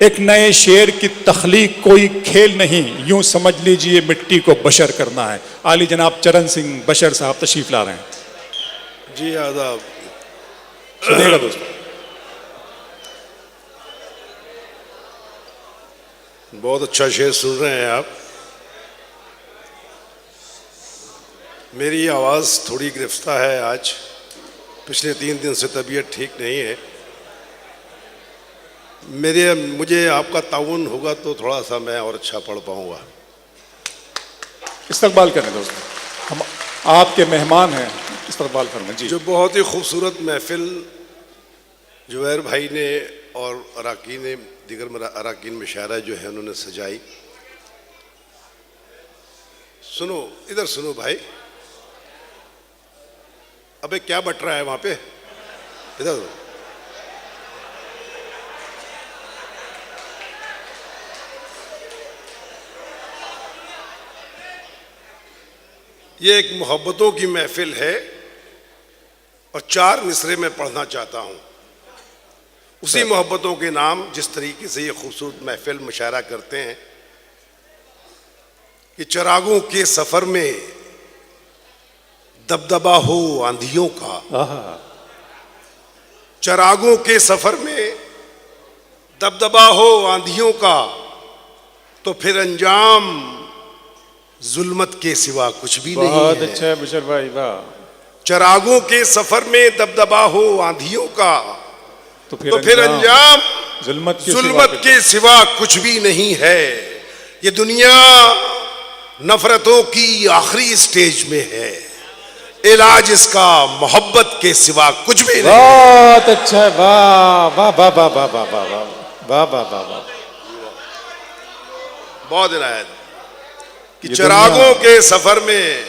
एक नए शेर की तख्लीक कोई खेल नहीं, यूं समझ लीजिए मिट्टी को बशर करना है। आली जनाब चरण सिंह बशर साहब तशरीफ ला रहे हैं। जी आदाब। सुनिएगा दोस्तों। बहुत अच्छा शेर सुन रहे हैं आप। मेरी आवाज़ थोड़ी गिरफ्तार है आज, पिछले 3 दिन से तबीयत ठीक नहीं है। मुझे आपका ताउन होगा तो थोड़ा सा मैं और अच्छा पढ़ पाऊंगा। इस्तकबाल करें दोस्तों, हम आपके मेहमान हैं, इस्तकबाल फरमाएं जी। जो बहुत ही खूबसूरत महफिल जुबैर भाई ने और अराकीन दीगर अराकीन मुशायरा जो है उन्होंने सजाई। सुनो, इधर सुनो भाई। अबे क्या बट रहा है वहां पे, इधर। ये एक मोहब्बतों की महफिल है और 4 मिसरे में पढ़ना चाहता हूं। उसी मोहब्बतों के नाम जिस तरीके से ये खूबसूरत महफिल मुशायरा करते हैं कि चिरागों के सफर में दबदबा हो आंधियों का, चिरागों के सफर में दबदबा हो आंधियों का, तो फिर अंजाम जुल्मत के सिवा कुछ भी नहीं है। बहुत अच्छा है बशर भाई, वाह। चिरागों के सफर में दबदबा हो आंधियों का, तो फिर अंजाम जुल्मत के सिवा कुछ भी नहीं है। ये दुनिया नफरतों की आखिरी स्टेज में है, इलाज इसका मोहब्बत के सिवा कुछ भी नहीं। बहुत अच्छा है, वाह वाह वाह वाह वाह वाह वाह वाह वाह वाह वाह। बहुत इनायत कि चिरागों के सफर में,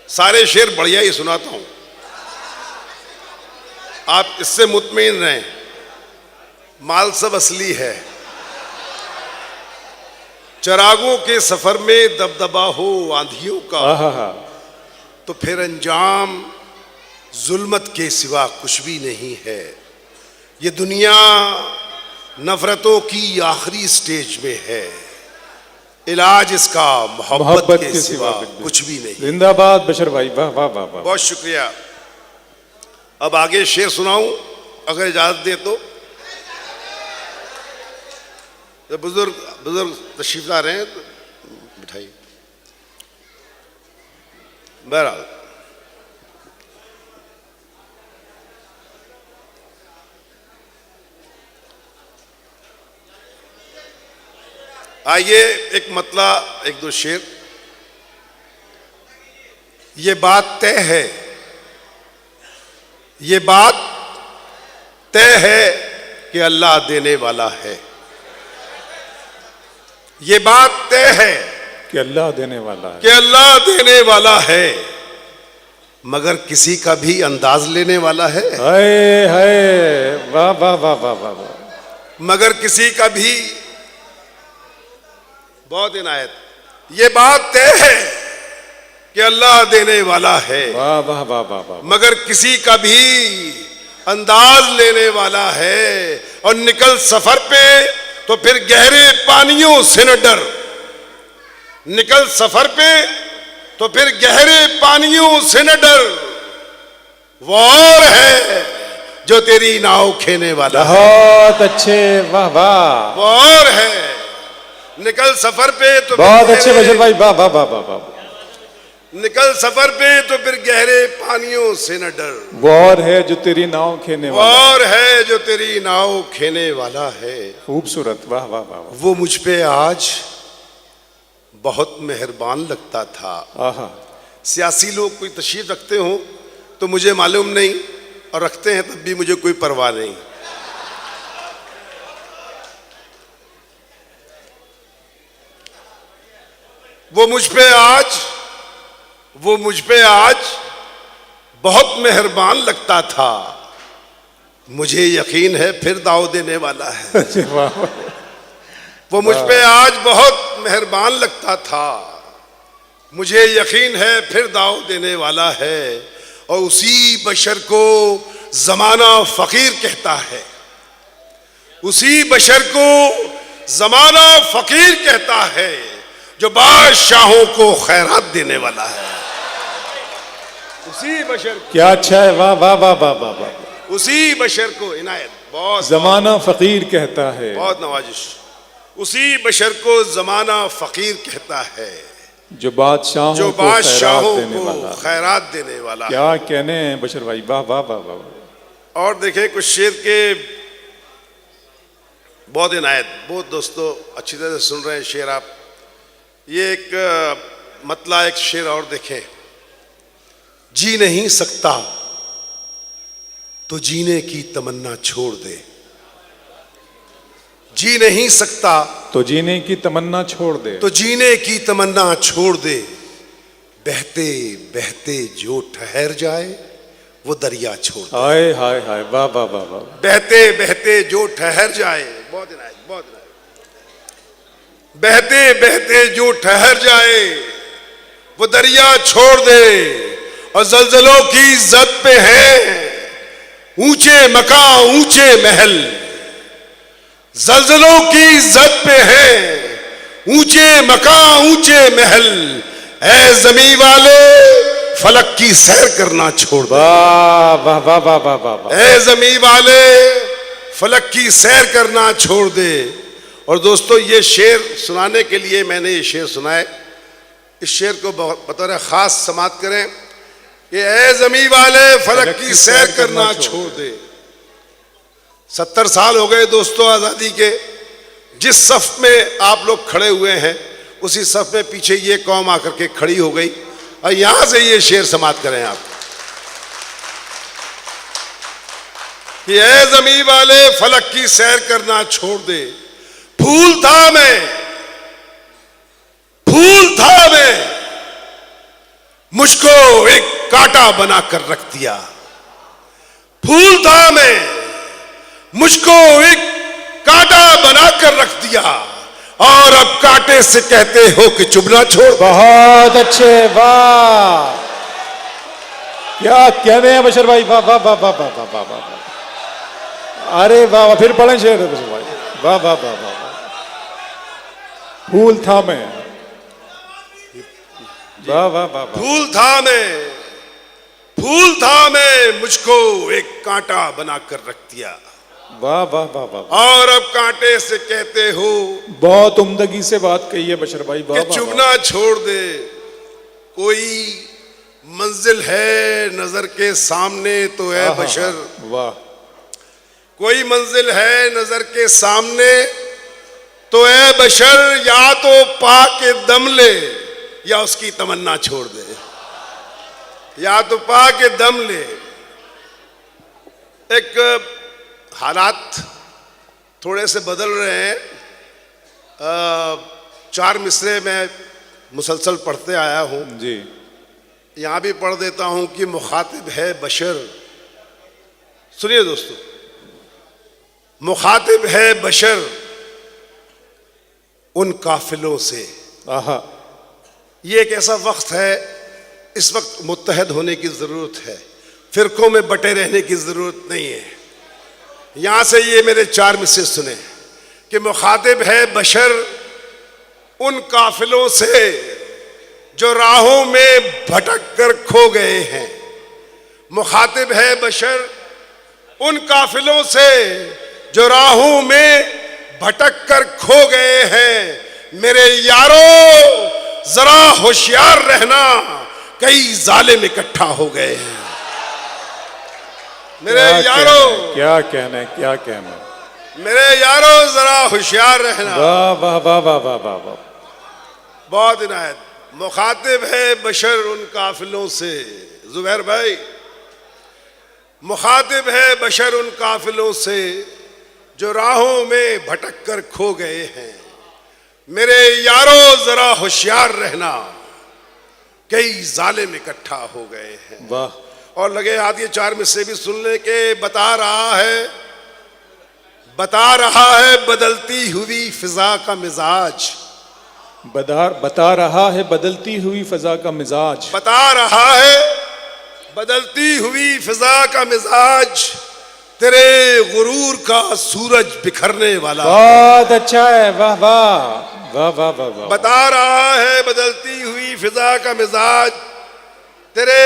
सारे शेर बढ़िया ही सुनाता हूं, आप इससे मुतमईन रहें, माल सब असली है। चिरागों के सफर में दबदबा हो आंधियों का, तो फिर अंजाम जुल्मत के सिवा कुछ भी नहीं है। ये दुनिया नफरतों की आखिरी स्टेज में है, इलाज इसका मोहब्बत के सिवा कुछ भी नहीं। जिंदाबाद बशर भाई, वाह वाह वाह वाह। बहुत शुक्रिया। अब आगे शेर सुनाऊं अगर इजाजत दे तो। बुजुर्ग तशरीफ ला रहे हैं तो बिठाइए। बहरहाल आइए एक मतला, 1-2 शेर। ये बात तय है, ये बात तय है कि अल्लाह देने वाला है। ये बात तय है कि अल्लाह देने वाला है, कि अल्लाह देने वाला है, मगर किसी का भी अंदाज लेने वाला है। हाय हाय, वाह वाह वाह वाह वाह वाह। मगर किसी का भी, बहुत इनायत। ये बात तय है कि अल्लाह देने वाला है, वाह वाह वाह वाह वाह। मगर किसी का भी अंदाज लेने वाला है। और निकल सफर पे तो फिर गहरे पानियों से न डर, निकल सफर पे तो फिर गहरे पानियों से न डर। वो और है जो तेरी नाव खेने वाला है। बहुत अच्छे, वाह वाह। वो और है, निकल सफर पे तो बहुत अच्छे बशर भाई, वाह वाह वाह वाह वाह। निकल सफर पे तो फिर गहरे पानियों से न डर। वो और है जो तेरी नाव खेने वाला, और है जो तेरी नाव खेने वाला है। खूबसूरत, वाह वाह वाह। वो मुझ पे आज बहुत मेहरबान लगता था। आहा। सियासी लोग कोई तशरीफ रखते हो तो मुझे मालूम नहीं, और रखते हैं तब भी मुझे कोई परवाह नहीं। वो मुझ पे आज बहुत मेहरबान लगता था, मुझे यकीन है फिर दाव देने वाला है। वो मुझ पे आज बहुत मेहरबान लगता था, मुझे यकीन है फिर दाव देने वाला है। और उसी बशर को जमाना फकीर कहता है, उसी बशर को जमाना फकीर कहता है जो बादशाहों को खैरात देने वाला है। उसी बशर को, क्या अच्छा है, वाह वाह वाह वाह वाह वाह। उसी बशर को इनायत, बहुत जमाना फकीर कहता है, बहुत नवाजिश। उसी बशर को जमाना फकीर कहता है जो बादशाहों जो को बादशाहों खैरात देने को वाला। खैरात देने वाला। क्या कहने हैं बशर भाई, वाह वाह वाह वाह। और देखें कुछ शेर के बहुत इनायत, बहुत दोस्तों अच्छी तरह से सुन रहे हैं शेर आप। ये एक मतला एक शेर और देखें। जी नहीं सकता तो जीने की तमन्ना छोड़ दे। जी नहीं सकता तो जीने की तमन्ना छोड़ दे, तो जीने की तमन्ना छोड़ दे। बहते बहते जो ठहर जाए वो दरिया छोड़ दे। हाय हाय हाय, वाह वाह वाह वाह। बहते बहते जो ठहर जाए, बहुत इनायत, बहुत इनायत। बहते बहते जो ठहर जाए वो दरिया छोड़ दे। और जलजलों की जद पे है ऊंचे मकान ऊंचे महल। जलजलों की जद पे है ऊंचे मकान ऊंचे महल। ऐ जमी वाले फलक की सैर करना छोड़ दे। वाह वाह वाह वाह वाह वाह। ऐ जमी वाले फलक की सैर करना छोड़ दे। और दोस्तों ये शेर सुनाने के लिए मैंने ये शेर सुनाए। इस शेर को बतौर खास समाप्त करें कि ऐ जमी वाले फलक की सैर करना छोड़ दे। 70 साल हो गए दोस्तों आजादी के। जिस सफ में आप लोग खड़े हुए हैं उसी सफ में पीछे ये कौम आकर के खड़ी हो गई। और यहां से ये शेर समाप्त करें आप कि ऐ जमी वाले फलक की सैर करना छोड़ दे। फूल था मैं मुझको एक कांटा बनाकर रख दिया। फूल था मैं मुझको एक कांटा बनाकर रख दिया। और अब कांटे से कहते हो कि चुभना छोड़। बहुत अच्छे, वाह। क्या कहने हैं बशर भाई, वाह वाह वाह वाह वाह वाह वाह वाह। अरे वाह वाह, फिर पढ़ें शेर बशर भाई, वाह वाह वाह वाह वाह। फूल था मैं, वाह वाह वाह वाह। फूल था मैं मुझको एक कांटा बनाकर रख दिया। वाह वाह वाह वाह। और अब कांटे से कहते हो, बहुत उम्दगी से बात कही है बशर भाई, वाह कि चुभना छोड़ दे। कोई मंजिल है नजर के सामने तो है बशर। वाह। कोई मंजिल है नजर के सामने तो है बशर। या तो पा के दम ले या उसकी तमन्ना छोड़ दे। या तो पा के दम ले। एक हालात थोड़े से बदल रहे हैं। 4 मिसरे में मुसलसल पढ़ते आया हूं जी। यहां भी पढ़ देता हूं कि मुखातिब है बशर। सुनिए दोस्तों, मुखातिब है बशर उन काफिलों से। आहा। ये एक ऐसा वक्त है, इस वक्त मुत्तहद होने की जरूरत है, फिरकों में बटे रहने की जरूरत नहीं है। यहां से ये मेरे 4 मिसरे सुने कि मुखातिब है बशर उन काफिलों से जो राहों में भटक कर खो गए हैं। मुखातिब है बशर उन काफिलों से जो राहों में भटक कर खो गए हैं। मेरे यारों जरा होशियार रहना, कई जालिम इकट्ठा हो गए हैं। मेरे यारों, क्या कहना, क्या कहना। मेरे यारों जरा होशियार रहना। वाह वाह वाह वाह वाह वाह वाह। बहुत इनायत। मुखातिब है बशर उन काफिलों से। जुबैर भाई, मुखातिब है बशर उन काफिलों से जो राहों में भटक कर खो गए हैं। मेरे यारों जरा होशियार रहना, कई जालिम इकट्ठा हो गए हैं। वाह। और लगे हाथ ये 4 मिसरे भी सुन ले के बता रहा है बदलती हुई फिजा का मिजाज। बता रहा है बदलती हुई फिजा का मिजाज। बता रहा है बदलती हुई फिजा का मिजाज। तेरे गुरूर का सूरज बिखरने वाला। बहुत अच्छा है, वाह वाह वाह वाह वाह वाह। बता रहा है बदलती हुई फिजा का मिजाज, तेरे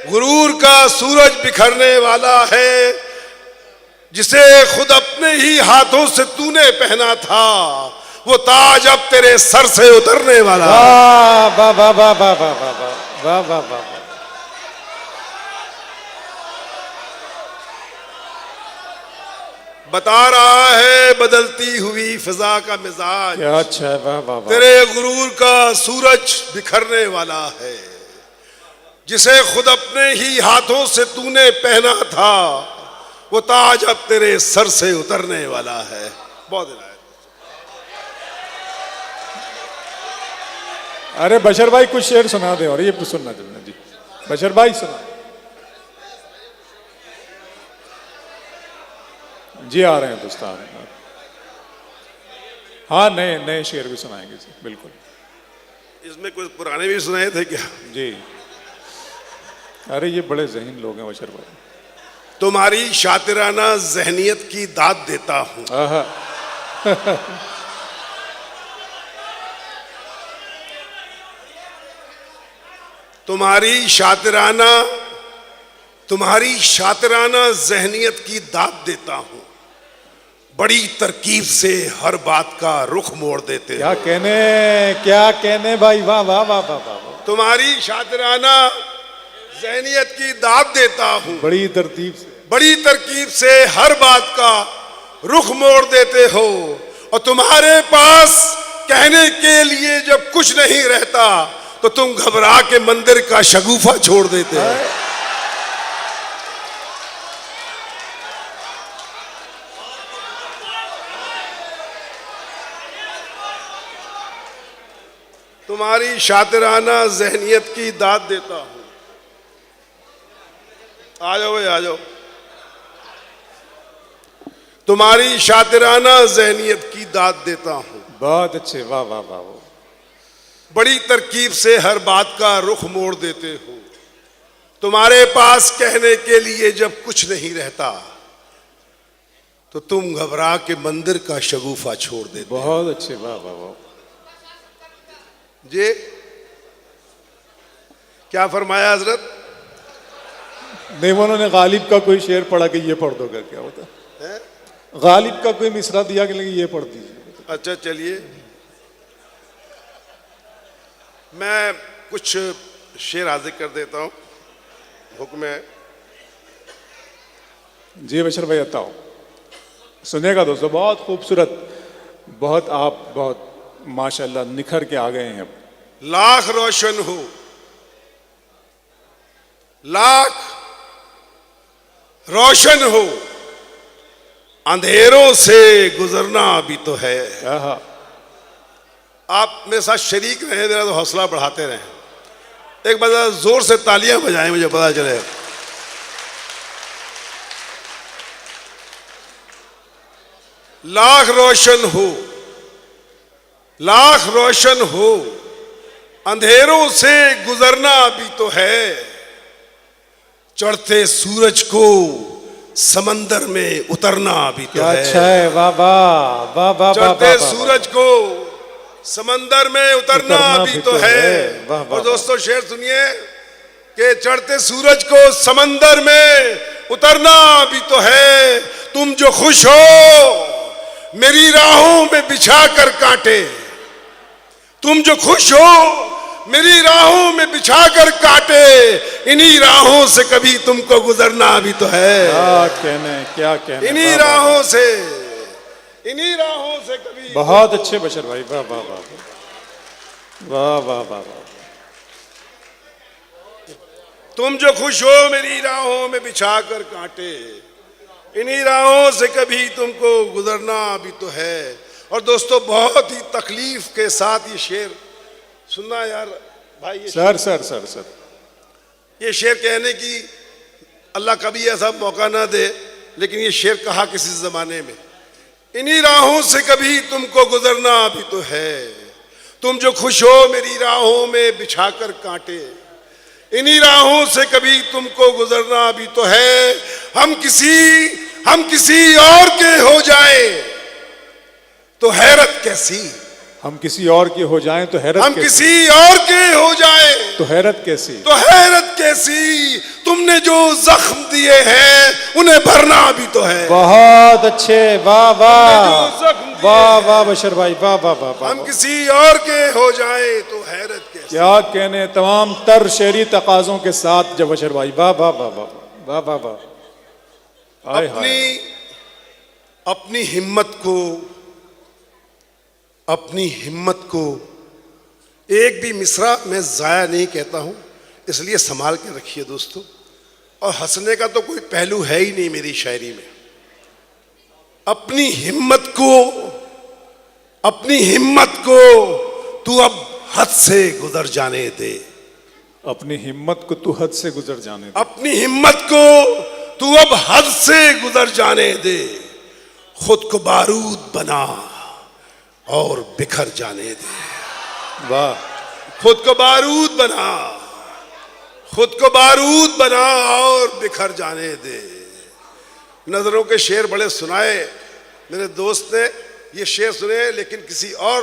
गुरूर का सूरज बिखरने वाला है, जिसे खुद अपने ही हाथों से तूने पहना था, वो ताज अब तेरे सर से उतरने वाला। वाह वाह वाह वाह वाह वाह वाह वाह वाह वाह वाह। बता रहा है बदलती हुई फिजा का मिजाज, क्या अच्छा है, वाह वाह वाह। तेरे गुरूर का सूरज बिखरने वाला है, जिसे खुद अपने ही हाथों से तूने पहना था, वो ताज अब तेरे सर से उतरने वाला है। बहुत दिन आए। अरे बशर भाई कुछ शेर सुना दे, और ये सुनना चलना जी, बशर भाई सुना जी। आ रहे हैं दोस्त, आ रहे हैं। हाँ, नए नए शेर भी सुनाएंगे जी, बिल्कुल। इसमें कुछ पुराने भी सुनाए थे क्या? जी, अरे ये बड़े ज़हीन लोग हैं बशर भाई। तुम्हारी शातिराना जहनियत की दाद देता हूं। आहा। तुम्हारी शातिराना जहनियत की दाद देता हूं, बड़ी तरकीब से हर बात का रुख मोड़ देते क्या कहने भाई, वाह वाह वाह वाह वाह। तुम्हारी शातिराना जहनियत की दाद देता हूं, बड़ी तरतीब से हर बात का रुख मोड़ देते हो, और तुम्हारे पास कहने के लिए जब कुछ नहीं रहता, तो तुम घबरा के मंदिर का शगुफा छोड़ देते हो। तुम्हारी शातिराना जहनियत की दाद देता हूं। आ जाओ भाई, आ जाओ। तुम्हारी शातिराना जहनियत की दाद देता हूं, बहुत अच्छे, वाह वाह वाह। बड़ी तरकीब से हर बात का रुख मोड़ देते हो, तुम्हारे पास कहने के लिए जब कुछ नहीं रहता, तो तुम घबरा के मंदिर का शगुफा छोड़ देते। बहुत अच्छे, वाह वाह वाह जी। क्या फरमाया हजरत? नहीं, उन्होंने गालिब का कोई शेर पढ़ा कि ये पढ़ दो, क्या होता है? गालिब का कोई मिसरा दिया कि ये पढ़ दीजिए। अच्छा चलिए, मैं कुछ शेर हाजिर कर देता हूं, हुक्म है। जी बशर भाई, बताओ, सुनेगा दोस्तों, बहुत खूबसूरत, बहुत माशाल्लाह निखर के आ गए हैं। लाख रोशन हो, लाख रोशन हो, अंधेरों से गुजरना भी तो है। आप मेरे साथ शरीक रहे, मेरा तो हौसला बढ़ाते रहे। एक बार जोर से तालियां बजाएं, मुझे पता चले। लाख रोशन हो, लाख रोशन हो, अंधेरों से गुजरना भी तो है, चढ़ते सूरज को समंदर में उतरना भी तो है। अच्छा है, वाह वाह वाह वाह। चढ़ते सूरज को समंदर में उतरना भी तो है। और दोस्तों शेर सुनिए कि चढ़ते सूरज को समंदर में उतरना भी तो है, तुम जो खुश हो मेरी राहों में बिछा कर कांटे, तुम जो खुश हो मेरी राहों में बिछा कर काटे, इन्हीं राहों से कभी तुमको गुजरना भी तो है। क्या कहने, इन्हीं राहों से कभी। बहुत अच्छे बशर भाई, वाह वाह वाह वाह वाह वाह वाह। तुम जो खुश हो मेरी राहों में बिछा कर कांटे, इन्हीं राहों से कभी तुमको गुजरना भी तो है। और दोस्तों बहुत ही तकलीफ के साथ ये शेर सुनना यार भाई। ये सर ये शेर कहने की अल्लाह कभी ऐसा मौका ना दे, लेकिन ये शेर कहा किसी जमाने में। इन्हीं राहों से कभी तुमको गुजरना भी तो है, तुम जो खुश हो मेरी राहों में बिछा कर कांटे, इन्हीं राहों से कभी तुमको गुजरना भी तो है। हम किसी हम किसी और के हो जाए तो हैरत कैसी, हम किसी और के हो जाएं तो हैरत हम कैसी, किसी और के हो जाए तो हैरत कैसी, तो हैरत कैसी। तुमने जो जख्म दिए हैं उन्हें भरना भी तो है। बहुत अच्छे, वाह वाह, जो जख्म दिए वाह वाह बशर भाई, वाह वाह वाह वाह, हम किसी और के हो जाए तो हैरत कैसी। क्या कहने, तमाम तर शेरी तकाजों के साथ जब बशर भाई, वाह वाह वाह वाह वाह वाह वाह, हाय हाय। अपनी हिम्मत को एक भी मिसरा मैं जाया नहीं कहता हूं, इसलिए संभाल के रखिए दोस्तों। और हंसने का तो कोई पहलू है ही नहीं मेरी शायरी में। अपनी हिम्मत को तू अब हद से गुजर जाने दे। अपनी हिम्मत को तू हद से गुजर जाने दे। अपनी हिम्मत को तू अब हद से गुजर जाने दे। खुद को बारूद बना और बिखर जाने दे। वाह, खुद को बारूद बना, खुद को बारूद बना और बिखर जाने दे। नजरों के शेर बड़े सुनाए मेरे दोस्त ने, ये शेर सुने लेकिन किसी और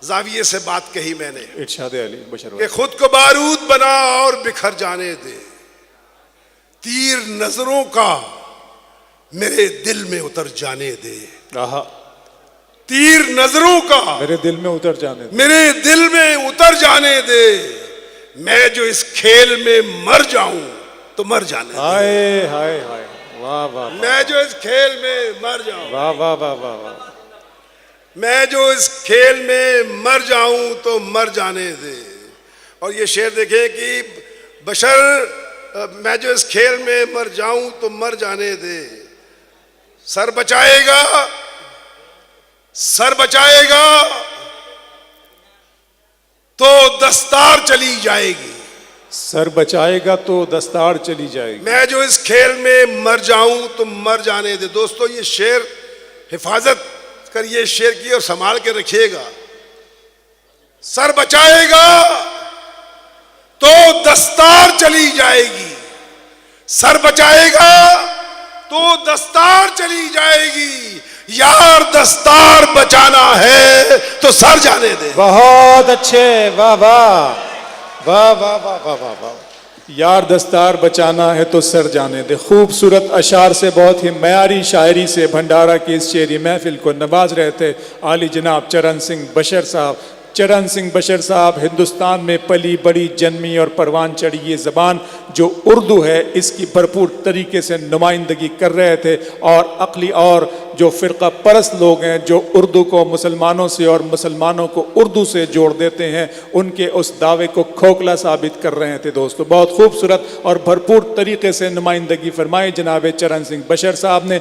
जाविये से बात कही मैंने। इरशाद अली बशर कि भाई, खुद को बारूद बना और बिखर जाने दे। तीर नजरों का मेरे दिल में उतर जाने दे। आहा, तीर नजरों का मेरे दिल में उतर जाने दे। मेरे दिल में उतर जाने दे। मैं जो इस खेल में मर जाऊं तो मर जाने दे। हाय हाय हाय, वाह वाह, मैं जो इस खेल में मर जाऊं, वाह वाह वाह वाह वाह, मैं जो इस खेल में मर जाऊं तो मर जाने दे। और ये शेर देखें कि बशर, मैं जो इस खेल में मर जाऊं तो मर जाने दे। सर बचाएगा, सर बचाएगा तो दस्तार चली जाएगी। सर बचाएगा तो दस्तार चली जाएगी। मैं जो इस खेल में मर जाऊं तो मर जाने दे। दोस्तों ये शेर हिफाजत करिए शेर की और संभाल के रखिएगा। सर बचाएगा तो दस्तार चली जाएगी। सर बचाएगा तो दस्तार चली जाएगी। यार दस्तार बचाना है तो सर जाने दे। बहुत अच्छे, वाह वाह वाह वाह वाह वाह वाह वाह। यार दस्तार बचाना है तो सर जाने दे। खूबसूरत अशार से, बहुत ही मयारी शायरी से भंडारा की इस शेरी महफिल को नवाज रहे थे आली जनाब चरण सिंह बशर साहब। चरण सिंह बशर साहब हिंदुस्तान में पली बड़ी जन्मी और परवान चढ़ी ये ज़बान जो उर्दू है, इसकी भरपूर तरीके से नुमाइंदगी कर रहे थे। और अक्ली और जो फ़िरका परस्त लोग हैं जो उर्दू को मुसलमानों से और मुसलमानों को उर्दू से जोड़ देते हैं, उनके उस दावे को खोखला साबित कर रहे थे दोस्तों। बहुत खूबसूरत और भरपूर तरीके से नुमाइंदगी फरमाई जनाब चरण सिंह बशर साहब ने।